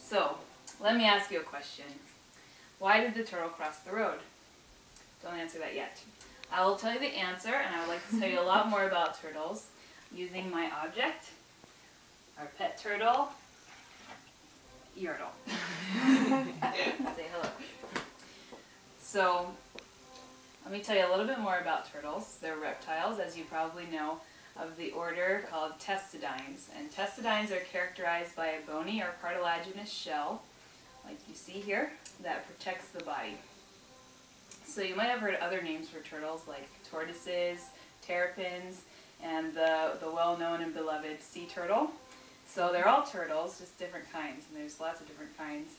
So, let me ask you a question. Why did the turtle cross the road? Don't answer that yet. I will tell you the answer, and I would like to tell you a lot more about turtles using my object, our pet turtle, Yertle. Say hello. So, let me tell you a little bit more about turtles. They're reptiles, as you probably know, of the order called testudines. And testudines are characterized by a bony or cartilaginous shell, like you see here, that protects the body. So you might have heard other names for turtles like tortoises, terrapins, and the well-known and beloved sea turtle. So they're all turtles, just different kinds, and there's lots of different kinds.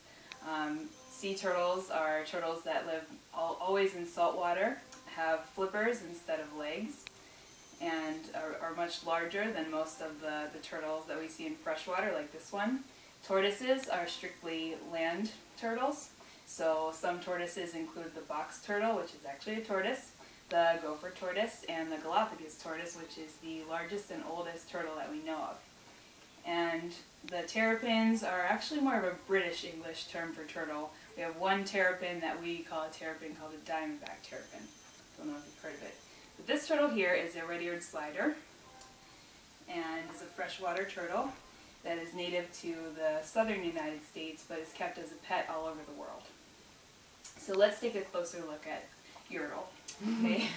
Sea turtles are turtles that live always in salt water, have flippers instead of legs, and are much larger than most of the turtles that we see in freshwater, like this one. Tortoises are strictly land turtles. So some tortoises include the box turtle, which is actually a tortoise, the gopher tortoise, and the Galapagos tortoise, which is the largest and oldest turtle that we know of. And the terrapins are actually more of a British English term for turtle. We have one terrapin that we call a terrapin called a diamondback terrapin. Don't know if you've heard of it. But this turtle here is a red-eared slider, and is a freshwater turtle that is native to the southern United States, but is kept as a pet all over the world. So let's take a closer look at Yertle. Okay.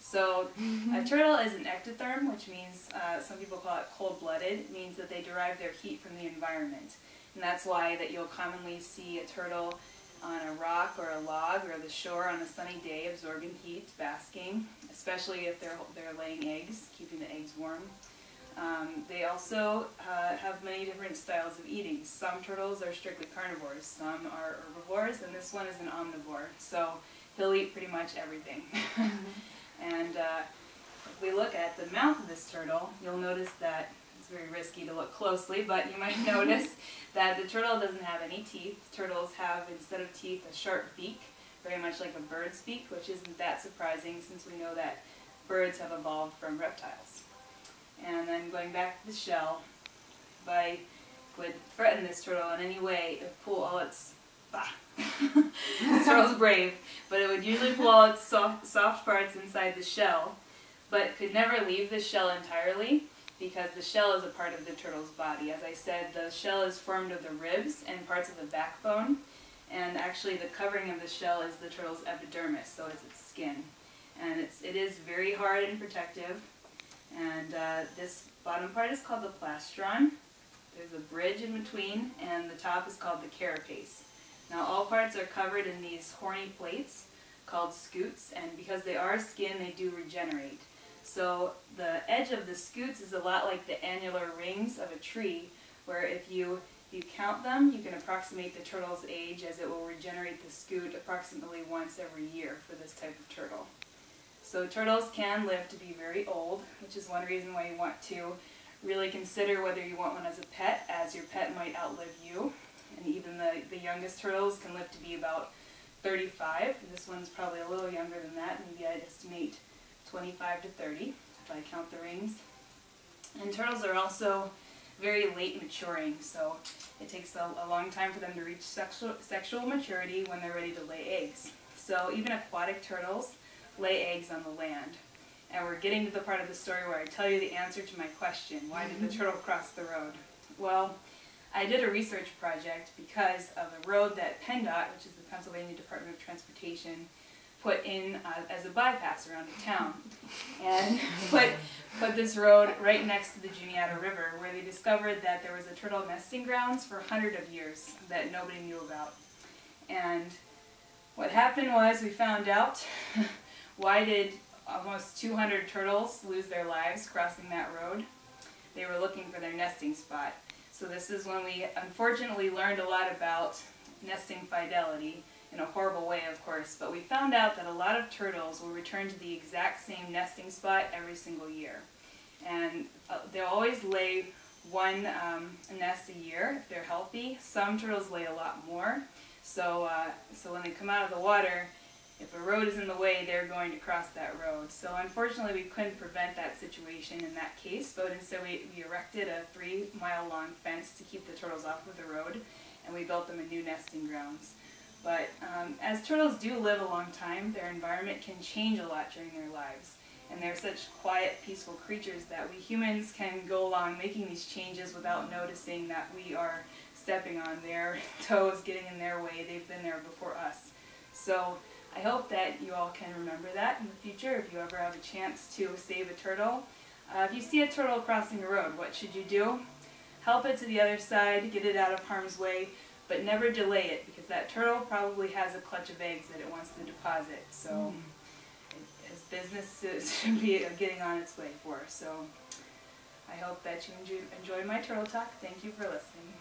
So a turtle is an ectotherm, which means some people call it cold-blooded. It means that they derive their heat from the environment. And that's why that you'll commonly see a turtle on a rock or a log or the shore on a sunny day absorbing heat, basking, especially if they're laying eggs, keeping the eggs warm. They also have many different styles of eating. Some turtles are strictly carnivores, some are herbivores, and this one is an omnivore. So he'll eat pretty much everything. And if we look at the mouth of this turtle, you'll notice that it's very risky to look closely, but you might notice that the turtle doesn't have any teeth. Turtles have, instead of teeth, a sharp beak, very much like a bird's beak, which isn't that surprising since we know that birds have evolved from reptiles. And then going back to the shell, if I would threaten this turtle in any way, it would pull all its... This turtle's brave, but it would usually pull all its soft parts inside the shell, but could never leave the shell entirely because the shell is a part of the turtle's body. As I said, the shell is formed of the ribs and parts of the backbone, and actually the covering of the shell is the turtle's epidermis, so it's its skin. And it is very hard and protective. And this bottom part is called the plastron. There's a bridge in between, and the top is called the carapace. Now all parts are covered in these horny plates called scutes, and because they are skin, they do regenerate. So the edge of the scutes is a lot like the annular rings of a tree, where if you count them, you can approximate the turtle's age, as it will regenerate the scute approximately once every year for this type of turtle. So turtles can live to be very old, which is one reason why you want to really consider whether you want one as a pet, as your pet might outlive you. And even the youngest turtles can live to be about 35. This one's probably a little younger than that. Maybe I'd estimate 25 to 30 if I count the rings. And turtles are also very late maturing, so it takes a long time for them to reach sexual maturity when they're ready to lay eggs. So even aquatic turtles lay eggs on the land. And we're getting to the part of the story where I tell you the answer to my question, why did the turtle cross the road? Well, I did a research project because of a road that PennDOT, which is the Pennsylvania Department of Transportation, put in as a bypass around the town. And put this road right next to the Juniata River, where they discovered that there was a turtle nesting grounds for hundreds of years that nobody knew about. And what happened was we found out why did almost 200 turtles lose their lives crossing that road. They were looking for their nesting spot. So this is when we unfortunately learned a lot about nesting fidelity, in a horrible way of course, but we found out that a lot of turtles will return to the exact same nesting spot every single year. And they'll always lay one nest a year if they're healthy. Some turtles lay a lot more. So when they come out of the water, if a road is in the way, they're going to cross that road. So unfortunately we couldn't prevent that situation in that case, but instead we erected a 3-mile long fence to keep the turtles off of the road. and we built them a new nesting grounds. But as turtles do live a long time, their environment can change a lot during their lives. And they're such quiet, peaceful creatures that we humans can go along making these changes without noticing that we are stepping on their toes, getting in their way. They've been there before us. So I hope that you all can remember that in the future if you ever have a chance to save a turtle. If you see a turtle crossing the road, what should you do? Help it to the other side, get it out of harm's way, but never delay it, because that turtle probably has a clutch of eggs that it wants to deposit. So its business should be getting on its way for. So I hope that you enjoyed my turtle talk. Thank you for listening.